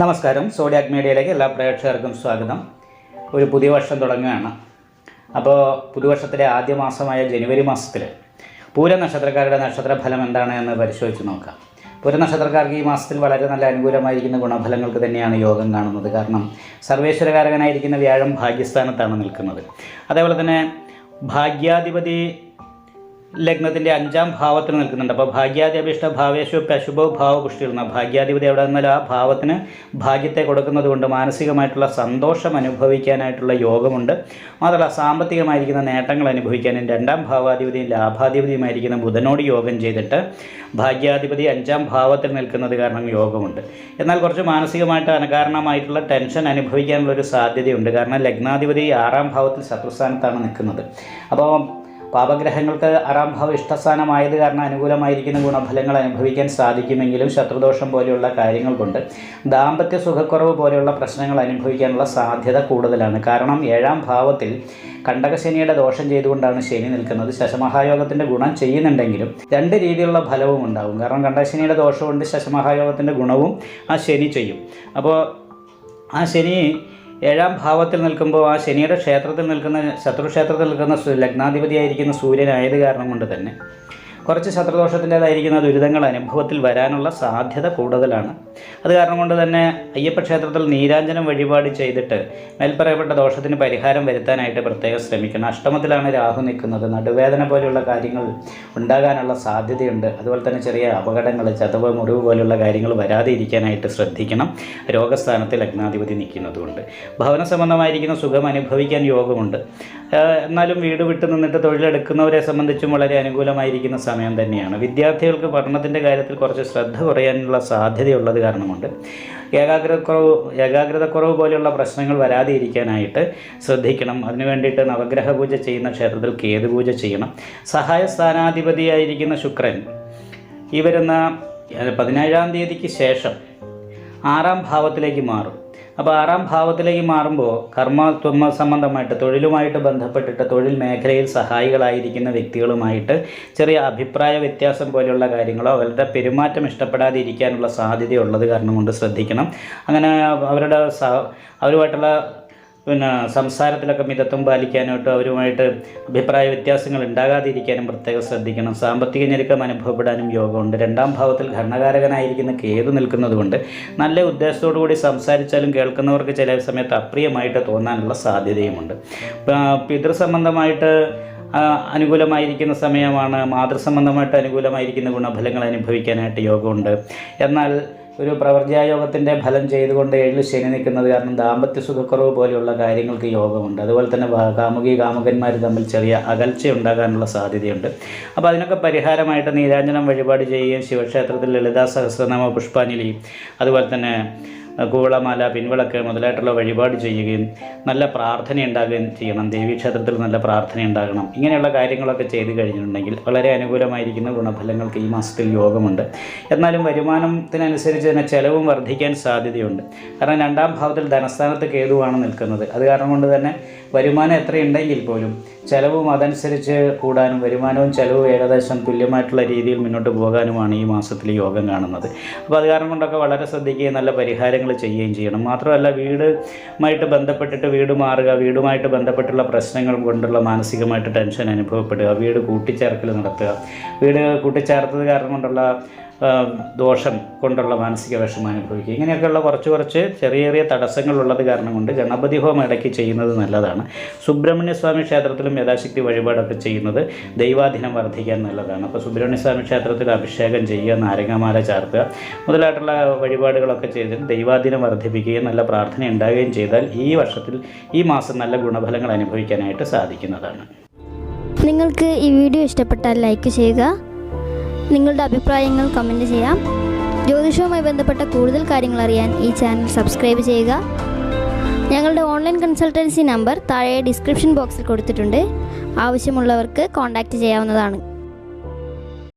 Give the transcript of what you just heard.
നമസ്കാരം. സോഡിയാക് മീഡിയയിലേക്ക് എല്ലാ പ്രേക്ഷകർക്കും സ്വാഗതം. ഒരു പുതിയ വർഷം തുടങ്ങുകയാണ്. അപ്പോൾ പുതുവർഷത്തിലെ ആദ്യ മാസമായ ജനുവരി മാസത്തിൽ പൂര നക്ഷത്രക്കാരുടെ നക്ഷത്രഫലം എന്താണ് എന്ന് പരിശോധിച്ച് നോക്കാം. പൂര നക്ഷത്രക്കാർക്ക് ഈ മാസത്തിൽ വളരെ നല്ല അനുകൂലമായിരിക്കുന്ന ഗുണഫലങ്ങൾക്ക് തന്നെയാണ് യോഗം കാണുന്നത്. കാരണം സർവേശ്വരകാരകനായിരിക്കുന്ന വ്യാഴം ഭാഗ്യസ്ഥാനത്താണ് നിൽക്കുന്നത്. അതേപോലെ തന്നെ ഭാഗ്യാധിപതി ലഗ്നത്തിൻ്റെ 5ാം ഭാവത്തിൽ നിൽക്കുന്നുണ്ട്. അപ്പോൾ ഭാഗ്യാധിപതിഷ്ട ഭാവേശു അശുഭ ഭാവപുഷ്ടിയിടുന്ന ഭാഗ്യാധിപതി എവിടെ നിന്നാലും ആ ഭാവത്തിന് ഭാഗ്യത്തെ കൊടുക്കുന്നത് കൊണ്ട് മാനസികമായിട്ടുള്ള സന്തോഷം അനുഭവിക്കാനായിട്ടുള്ള യോഗമുണ്ട്. മാത്രമല്ല സാമ്പത്തികമായിരിക്കുന്ന നേട്ടങ്ങൾ അനുഭവിക്കാനും 2ാം ഭാവാധിപതിയും ലാഭാധിപതിയുമായിരിക്കുന്ന ബുധനോട് യോഗം ചെയ്തിട്ട് ഭാഗ്യാധിപതി 5ാം ഭാവത്തിൽ നിൽക്കുന്നത് കാരണം യോഗമുണ്ട്. എന്നാൽ കുറച്ച് മാനസികമായിട്ട് അനകാരണമായിട്ടുള്ള ടെൻഷൻ അനുഭവിക്കാനുള്ളൊരു സാധ്യതയുണ്ട്. കാരണം ലഗ്നാധിപതി 6ാം ഭാവത്തിൽ ശത്രുസ്ഥാനത്താണ് നിൽക്കുന്നത്. അപ്പോൾ പാപഗ്രഹങ്ങൾക്ക് 6ാം ഭാവം ഇഷ്ടസ്ഥാനമായത് കാരണം അനുകൂലമായിരിക്കുന്ന ഗുണഫലങ്ങൾ അനുഭവിക്കാൻ സാധിക്കുമെങ്കിലും ശത്രുദോഷം പോലെയുള്ള കാര്യങ്ങൾ കൊണ്ട് ദാമ്പത്യ സുഖക്കുറവ് പോലെയുള്ള പ്രശ്നങ്ങൾ അനുഭവിക്കാനുള്ള സാധ്യത കൂടുതലാണ്. കാരണം 7ാം ഭാവത്തിൽ കണ്ടകശനിയുടെ ദോഷം ചെയ്തുകൊണ്ടാണ് ശനി നിൽക്കുന്നത്. ശശമഹായോഗത്തിൻ്റെ ഗുണം ചെയ്യുന്നുണ്ടെങ്കിലും 2 രീതിയിലുള്ള ഫലവും ഉണ്ടാകും. കാരണം കണ്ടകശനിയുടെ ദോഷമുണ്ട്, ശശമഹായോഗത്തിൻ്റെ ഗുണവും ആ ശനി ചെയ്യും. അപ്പോൾ ആ ശനി 7ാം ഭാവത്തിൽ നിൽക്കുമ്പോൾ ആ ശനിയുടെ ക്ഷേത്രത്തിൽ നിൽക്കുന്ന ശത്രുക്ഷേത്രത്തിൽ നിൽക്കുന്ന ലഗ്നാധിപതിയായിരിക്കുന്ന സൂര്യനായത് കാരണം കൊണ്ട് തന്നെ കുറച്ച് ശത്രുദോഷത്തിൻ്റേതായിരിക്കുന്ന ദുരിതങ്ങൾ അനുഭവത്തിൽ വരാനുള്ള സാധ്യത കൂടുതലാണ്. അത് കാരണം കൊണ്ട് തന്നെ അയ്യപ്പ ക്ഷേത്രത്തിൽ നീരാഞ്ജനം വഴിപാട് ചെയ്തിട്ട് മേൽപ്പറയപ്പെട്ട ദോഷത്തിന് പരിഹാരം വരുത്താനായിട്ട് പ്രത്യേകം ശ്രമിക്കണം. അഷ്ടമത്തിലാണ് രാഹു നിൽക്കുന്നത്. നടുവേദന പോലെയുള്ള കാര്യങ്ങൾ ഉണ്ടാകാനുള്ള സാധ്യതയുണ്ട്. അതുപോലെ തന്നെ ചെറിയ അപകടങ്ങൾ, ചതവ്, മുറിവ് പോലെയുള്ള കാര്യങ്ങൾ വരാതെ ഇരിക്കാനായിട്ട് ശ്രദ്ധിക്കണം. രോഗസ്ഥാനത്ത് ലഗ്നാധിപതി നിൽക്കുന്നതുകൊണ്ട് ഭവന സംബന്ധമായിരിക്കുന്ന സുഖം അനുഭവിക്കാൻ യോഗമുണ്ട്. എന്നാലും വീട് വിട്ട് നിന്നിട്ട് തൊഴിലെടുക്കുന്നവരെ സംബന്ധിച്ചും വളരെ അനുകൂലമായിരിക്കുന്ന സമയം തന്നെയാണ്. വിദ്യാർത്ഥികൾക്ക് പഠനത്തിൻ്റെ കാര്യത്തിൽ കുറച്ച് ശ്രദ്ധ കുറയാനുള്ള സാധ്യതയുള്ളത് കാരണം കൊണ്ട് ഏകാഗ്രതക്കുറവ് പോലെയുള്ള പ്രശ്നങ്ങൾ വരാതെ ഇരിക്കാനായിട്ട് ശ്രദ്ധിക്കണം. അതിനു വേണ്ടിയിട്ട് നവഗ്രഹ പൂജ ചെയ്യുന്ന ക്ഷേത്രത്തിൽ കേതു പൂജ ചെയ്യണം. സഹായ സ്ഥാനാധിപതിയായിരിക്കുന്ന ശുക്രൻ ഈ വരുന്ന 17ാം തീയതിക്ക് ശേഷം 6ാം ഭാവത്തിലേക്ക് മാറും. അപ്പോൾ 6ാം ഭാവത്തിലേക്ക് മാറുമ്പോൾ കർമ്മ സംബന്ധമായിട്ട് തൊഴിലുമായിട്ട് ബന്ധപ്പെട്ടിട്ട് തൊഴിൽ മേഖലയിൽ സഹായികളായിരിക്കുന്ന വ്യക്തികളുമായിട്ട് ചെറിയ അഭിപ്രായ വ്യത്യാസം പോലെയുള്ള കാര്യങ്ങളോ അവരുടെ പെരുമാറ്റം ഇഷ്ടപ്പെടാതെ ഇരിക്കാനുള്ള സാധ്യതയുള്ളത് കാരണം കൊണ്ട് ശ്രദ്ധിക്കണം. അങ്ങനെ അവരുമായിട്ടുള്ള സംസാരത്തിലൊക്കെ മിതത്വം പാലിക്കാനായിട്ട് അവരുമായിട്ട് അഭിപ്രായ വ്യത്യാസങ്ങൾ ഉണ്ടാകാതിരിക്കാനും പ്രത്യേകം ശ്രദ്ധിക്കണം. സാമ്പത്തിക ഞെരുക്കം അനുഭവപ്പെടാനും യോഗമുണ്ട്. 2ാം ഭാവത്തിൽ ഘടനകാരകനായിരിക്കുന്ന കേതു നിൽക്കുന്നത് കൊണ്ട് നല്ല ഉദ്ദേശത്തോടു കൂടി സംസാരിച്ചാലും കേൾക്കുന്നവർക്ക് ചില സമയത്ത് അപ്രിയമായിട്ട് തോന്നാനുള്ള സാധ്യതയുമുണ്ട്. പിതൃസംബന്ധമായിട്ട് അനുകൂലമായിരിക്കുന്ന സമയമാണ്. മാതൃസംബന്ധമായിട്ട് അനുകൂലമായിരിക്കുന്ന ഗുണഫലങ്ങൾ അനുഭവിക്കാനായിട്ട് യോഗമുണ്ട്. എന്നാൽ ഒരു പ്രവർജ്യായോഗത്തിൻ്റെ ഫലം ചെയ്തുകൊണ്ട് 7ൽ ശനി നിൽക്കുന്നത് കാരണം ദാമ്പത്യ സുഖക്കുറവ് പോലെയുള്ള കാര്യങ്ങൾക്ക് യോഗമുണ്ട്. അതുപോലെ തന്നെ കാമുകന്മാർ തമ്മിൽ ചെറിയ അകൽച്ച ഉണ്ടാകാനുള്ള സാധ്യതയുണ്ട്. അപ്പോൾ അതിനൊക്കെ പരിഹാരമായിട്ട് നീരാഞ്ജനം വഴിപാട് ചെയ്യുകയും ശിവക്ഷേത്രത്തിൽ ലളിതാ സഹസ്രനാമ പുഷ്പാഞ്ജലി അതുപോലെ തന്നെ കൂവളമാല, പിൻവിളക്ക് മുതലായിട്ടുള്ള വഴിപാട് ചെയ്യുകയും നല്ല പ്രാർത്ഥന ഉണ്ടാകുകയും ചെയ്യണം. ദേവീക്ഷേത്രത്തിൽ നല്ല പ്രാർത്ഥന ഉണ്ടാകണം. ഇങ്ങനെയുള്ള കാര്യങ്ങളൊക്കെ ചെയ്തു കഴിഞ്ഞിട്ടുണ്ടെങ്കിൽ വളരെ അനുകൂലമായിരിക്കുന്ന ഗുണഫലങ്ങൾക്ക് ഈ മാസത്തിൽ യോഗമുണ്ട്. എന്നാലും വരുമാനത്തിനനുസരിച്ച് തന്നെ ചിലവും വർദ്ധിക്കാൻ സാധ്യതയുണ്ട്. കാരണം 2ാം ഭാവത്തിൽ ധനസ്ഥാനത്ത് കേതുവാണ് നിൽക്കുന്നത്. അത് കാരണം കൊണ്ട് തന്നെ വരുമാനം എത്രയുണ്ടെങ്കിൽ പോലും ചിലവും അതനുസരിച്ച് കൂടാനും വരുമാനവും ചിലവും ഏകദേശം തുല്യമായിട്ടുള്ള രീതിയിൽ മുന്നോട്ട് പോകാനുമാണ് ഈ മാസത്തിൽ യോഗം കാണുന്നത്. അപ്പോൾ അത് കാരണം കൊണ്ടൊക്കെ വളരെ ശ്രദ്ധിക്കുകയും നല്ല പരിഹാരങ്ങൾ ചെയ്യുകയും ചെയ്യണം. മാത്രമല്ല വീടുമായിട്ട് ബന്ധപ്പെട്ടിട്ട് വീട് മാറുക, വീടുമായിട്ട് ബന്ധപ്പെട്ടുള്ള പ്രശ്നങ്ങൾ കൊണ്ടുള്ള മാനസികമായിട്ട് ടെൻഷൻ അനുഭവപ്പെടുക, വീട് കൂട്ടിച്ചേർക്കൽ നടത്തുക, വീട് കൂട്ടിച്ചേർത്തത് കാരണം കൊണ്ടുള്ള ദോഷം കൊണ്ടുള്ള മാനസിക വിഷമം അനുഭവിക്കുക, ഇങ്ങനെയൊക്കെയുള്ള കുറച്ച് ചെറിയ തടസ്സങ്ങളുള്ളത് കാരണം കൊണ്ട് ഗണപതി ഹോമം ഇടയ്ക്ക് ചെയ്യുന്നത് നല്ലതാണ്. സുബ്രഹ്മണ്യസ്വാമി ക്ഷേത്രത്തിലും യഥാശക്തി വഴിപാടൊക്കെ ചെയ്യുന്നത് ദൈവാധീനം വർദ്ധിക്കാൻ നല്ലതാണ്. അപ്പോൾ സുബ്രഹ്മണ്യസ്വാമി ക്ഷേത്രത്തിൽ അഭിഷേകം ചെയ്യുക, നാരങ്ങാമാല ചാർത്തുക മുതലായിട്ടുള്ള വഴിപാടുകളൊക്കെ ചെയ്തിട്ട് ദൈവാധീനം വർദ്ധിപ്പിക്കുകയും നല്ല പ്രാർത്ഥന ഉണ്ടാകുകയും ചെയ്താൽ ഈ മാസം നല്ല ഗുണഫലങ്ങൾ അനുഭവിക്കാനായിട്ട് സാധിക്കുന്നതാണ്. നിങ്ങൾക്ക് ഈ വീഡിയോ ഇഷ്ടപ്പെട്ടാൽ ലൈക്ക് ചെയ്യുക. നിങ്ങളുടെ അഭിപ്രായങ്ങൾ കമൻറ്റ് ചെയ്യാം. ജ്യോതിഷവുമായി ബന്ധപ്പെട്ട കൂടുതൽ കാര്യങ്ങൾ അറിയാൻ ഈ ചാനൽ സബ്സ്ക്രൈബ് ചെയ്യുക. ഞങ്ങളുടെ ഓൺലൈൻ കൺസൾട്ടൻസി നമ്പർ താഴെ ഡിസ്ക്രിപ്ഷൻ ബോക്സിൽ കൊടുത്തിട്ടുണ്ട്. ആവശ്യമുള്ളവർക്ക് കോൺടാക്റ്റ് ചെയ്യാവുന്നതാണ്.